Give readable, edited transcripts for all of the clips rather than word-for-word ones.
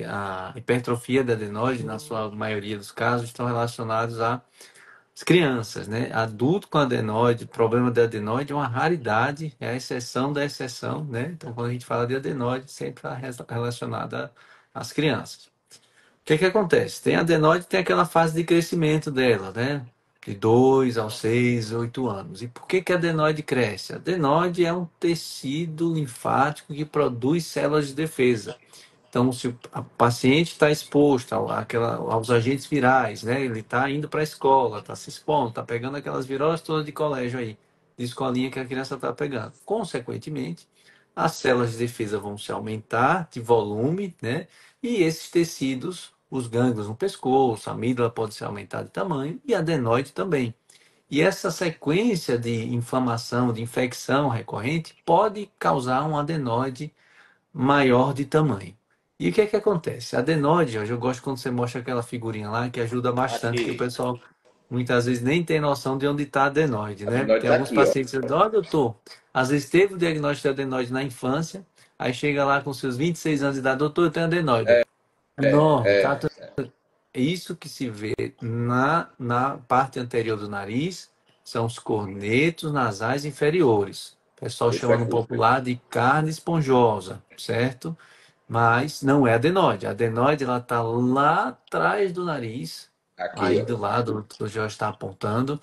a hipertrofia da adenoide, na sua maioria dos casos, estão relacionados às crianças, né? Adulto com adenoide, problema de adenoide é uma raridade, é a exceção da exceção, né? Então, quando a gente fala de adenoide, sempre está relacionada às crianças. O que que acontece? Tem adenoide, tem aquela fase de crescimento dela, né? De 2 aos 6, 8 anos. E por que que a adenoide cresce? A adenoide é um tecido linfático que produz células de defesa. Então, se o paciente está exposto aos agentes virais, né? Ele está indo para a escola, está se expondo, está pegando aquelas viroses todas de colégio aí, de escolinha que a criança está pegando. Consequentemente, as células de defesa vão se aumentar de volume, né? E esses tecidos, os gânglios no pescoço, a amígdala pode se aumentar de tamanho e a adenoide também. E essa sequência de inflamação, de infecção recorrente, pode causar um adenoide maior de tamanho. E o que é que acontece? A adenoide, hoje eu gosto quando você mostra aquela figurinha lá, que ajuda bastante, que o Aqui. pessoal muitas vezes nem tem noção de onde está a adenoide, A né? menor Tem tá alguns aqui, ó. pacientes que dizem, olha, doutor, às vezes teve o diagnóstico de adenoide na infância, aí chega lá com seus 26 anos de idade, doutor, eu tenho adenoide. Enorme, tá? É, Isso que se vê na parte anterior do nariz são os cornetos nasais inferiores. O pessoal esse chama no aqui. popular de carne esponjosa, certo? Mas não é adenoide. A adenoide ela está lá atrás do nariz, Aqui, aí ó. do lado que o Jorge está apontando,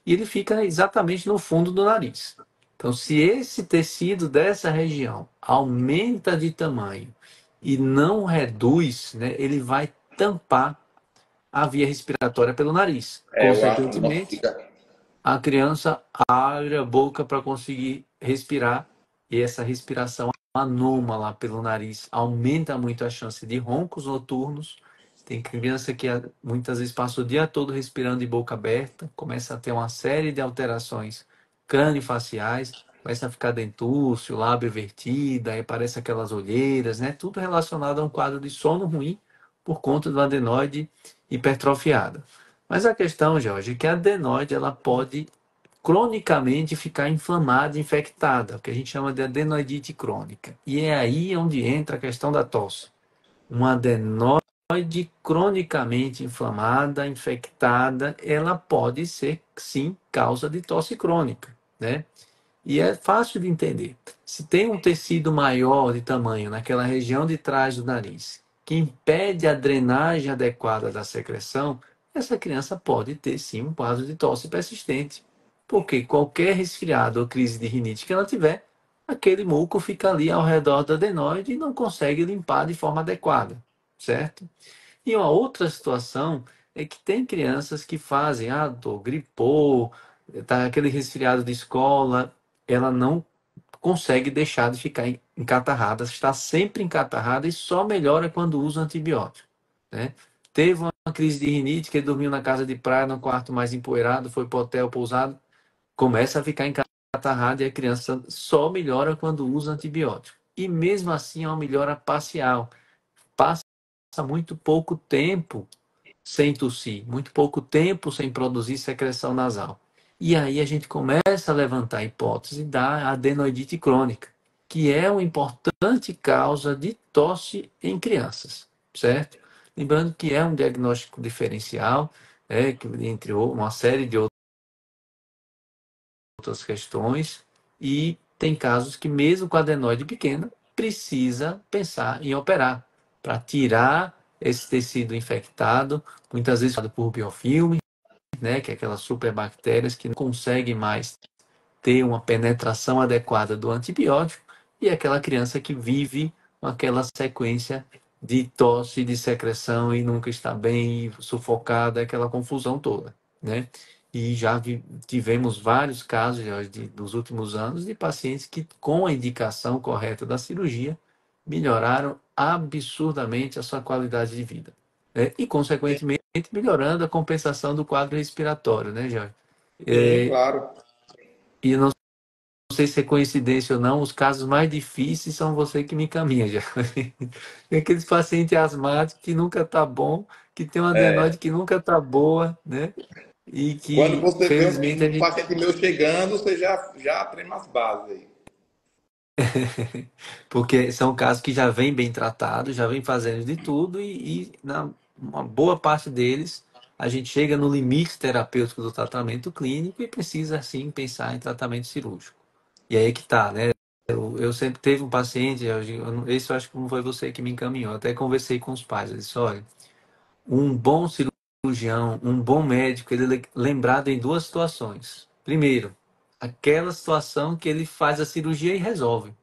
e ele fica exatamente no fundo do nariz. Então, se esse tecido dessa região aumenta de tamanho e não reduz, né, ele vai tampar a via respiratória pelo nariz. É, nossa, Consequentemente, fica. a criança abre a boca para conseguir respirar e essa respiração anômala pelo nariz aumenta muito a chance de roncos noturnos. Tem criança que muitas vezes passa o dia todo respirando de boca aberta, começa a ter uma série de alterações crâniofaciais, começa a ficar dentúrcio, lábio vertido, aí aparece aquelas olheiras, né? Tudo relacionado a um quadro de sono ruim por conta do adenoide hipertrofiada. Mas a questão, Jorge, é que a adenoide ela pode cronicamente ficar inflamada, infectada, o que a gente chama de adenoidite crônica. E é aí onde entra a questão da tosse. Uma adenoide cronicamente inflamada, infectada, ela pode ser, sim, causa de tosse crônica, né? E é fácil de entender. Se tem um tecido maior de tamanho naquela região de trás do nariz, que impede a drenagem adequada da secreção, essa criança pode ter sim um quadro de tosse persistente. Porque qualquer resfriado ou crise de rinite que ela tiver, aquele muco fica ali ao redor da adenoide e não consegue limpar de forma adequada, certo? E uma outra situação é que tem crianças que fazem, gripou, tá aquele resfriado de escola, ela não consegue deixar de ficar encatarrada, está sempre encatarrada e só melhora quando usa antibiótico, né? Teve uma crise de rinite, que dormiu na casa de praia, no quarto mais empoeirado, foi para o hotel pousado, começa a ficar encatarrada e a criança só melhora quando usa antibiótico. E mesmo assim é uma melhora parcial. Passa muito pouco tempo sem tossir, muito pouco tempo sem produzir secreção nasal. E aí a gente começa a levantar a hipótese da adenoidite crônica, que é uma importante causa de tosse em crianças, certo? Lembrando que é um diagnóstico diferencial, entre uma série de outras questões, e tem casos que mesmo com adenoide pequena, precisa pensar em operar para tirar esse tecido infectado, muitas vezes por biofilme, né, que é aquelas superbactérias que não conseguem mais ter uma penetração adequada do antibiótico, e aquela criança que vive com aquela sequência de tosse, de secreção e nunca está bem, sufocada, aquela confusão toda, né? E já tivemos vários casos dos últimos anos de pacientes que, com a indicação correta da cirurgia, melhoraram absurdamente a sua qualidade de vida, né? E, consequentemente, melhorando a compensação do quadro respiratório, né, Jorge? Sim, É, claro. e não sei se é coincidência ou não, os casos mais difíceis são você que me encaminha já. Tem aqueles pacientes asmáticos que nunca tá bom, que tem uma adenoide que nunca tá boa, né? E Quando que, você vê felizmente, a um gente paciente meu chegando, você já trema as bases aí. Porque são casos que já vêm bem tratados, já vêm fazendo de tudo e na uma boa parte deles a gente chega no limite terapêutico do tratamento clínico e precisa sim pensar em tratamento cirúrgico. E aí que tá, né? Eu sempre teve um paciente, esse eu acho que não foi você que me encaminhou, eu até conversei com os pais, eu disse, olha, um bom cirurgião, um bom médico, ele é lembrado em duas situações. Primeiro, aquela situação que ele faz a cirurgia e resolve.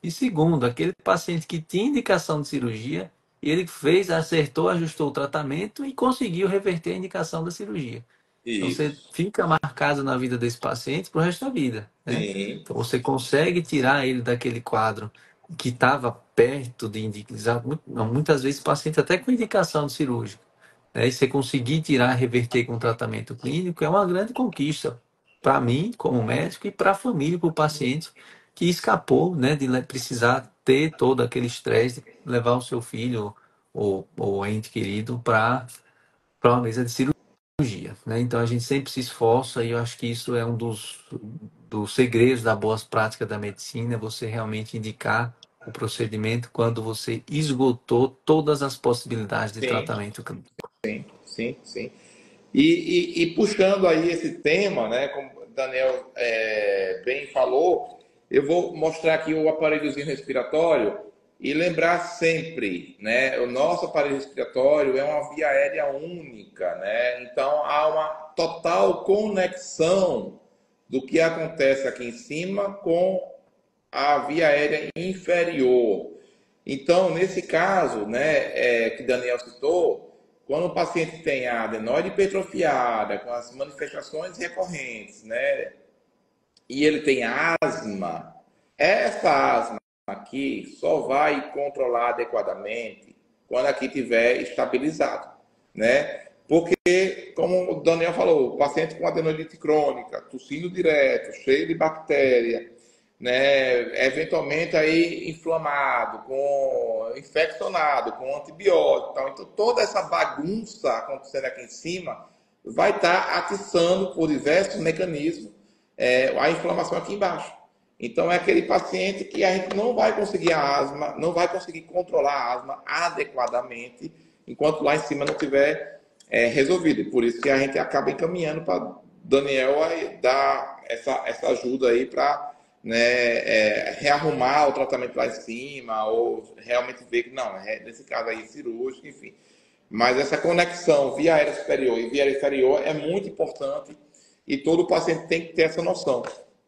E segundo, aquele paciente que tinha indicação de cirurgia, e ele fez, acertou, ajustou o tratamento e conseguiu reverter a indicação da cirurgia. Então você Isso. fica marcado na vida desse paciente para o resto da vida, né? Sim, Então você consegue tirar ele daquele quadro que estava perto de indicar, muitas vezes o paciente até com indicação de cirúrgica, né? E você conseguir tirar, reverter com tratamento clínico é uma grande conquista para mim, como médico, e para a família, para o paciente que escapou, né, de precisar ter todo aquele estresse de levar o seu filho ou ente querido para uma mesa de cirurgia, né? Então a gente sempre se esforça e eu acho que isso é um dos segredos da boas práticas da medicina, é você realmente indicar o procedimento quando você esgotou todas as possibilidades de sim, tratamento clínico. sim, sim. E puxando aí esse tema, né, como o Daniel bem falou, eu vou mostrar aqui o aparelhozinho respiratório e lembrar sempre, né, o nosso aparelho respiratório é uma via aérea única, né, então há uma total conexão do que acontece aqui em cima com a via aérea inferior. Então, nesse caso, né, que Daniel citou, quando o paciente tem a adenoide hipertrofiada, com as manifestações recorrentes, né, e ele tem asma, essa asma aqui só vai controlar adequadamente quando aqui tiver estabilizado, né? Porque, como o Daniel falou, o paciente com adenolite crônica, tossindo direto, cheio de bactéria, né, eventualmente aí inflamado, com infeccionado, com antibiótico, tal. Então toda essa bagunça acontecendo aqui em cima vai estar atiçando por diversos mecanismos a inflamação aqui embaixo. Então é aquele paciente que a gente não vai conseguir a asma, não vai conseguir controlar a asma adequadamente, enquanto lá em cima não tiver resolvido. Por isso que a gente acaba encaminhando para Daniel dar essa ajuda aí para, né, rearrumar o tratamento lá em cima, ou realmente ver que não, nesse caso aí cirúrgico, enfim. Mas essa conexão via aérea superior e via aérea inferior é muito importante e todo paciente tem que ter essa noção,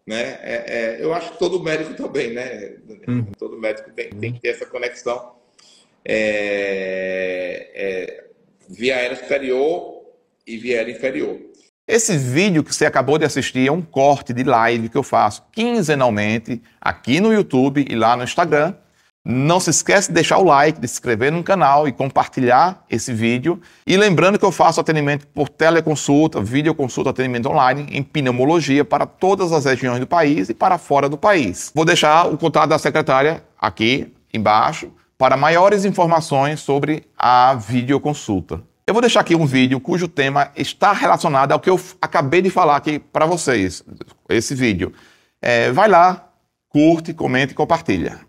né? Eu acho que todo médico também, né? Uhum. Todo médico tem que ter essa conexão é, é, via aérea superior e via aérea inferior. Esse vídeo que você acabou de assistir é um corte de live que eu faço quinzenalmente aqui no YouTube e lá no Instagram. Não se esquece de deixar o like, de se inscrever no canal e compartilhar esse vídeo. E lembrando que eu faço atendimento por teleconsulta, videoconsulta, atendimento online em pneumologia para todas as regiões do país e para fora do país. Vou deixar o contato da secretária aqui embaixo para maiores informações sobre a videoconsulta. Eu vou deixar aqui um vídeo cujo tema está relacionado ao que eu acabei de falar aqui para vocês, esse vídeo. Vai lá, curte, comente e compartilha.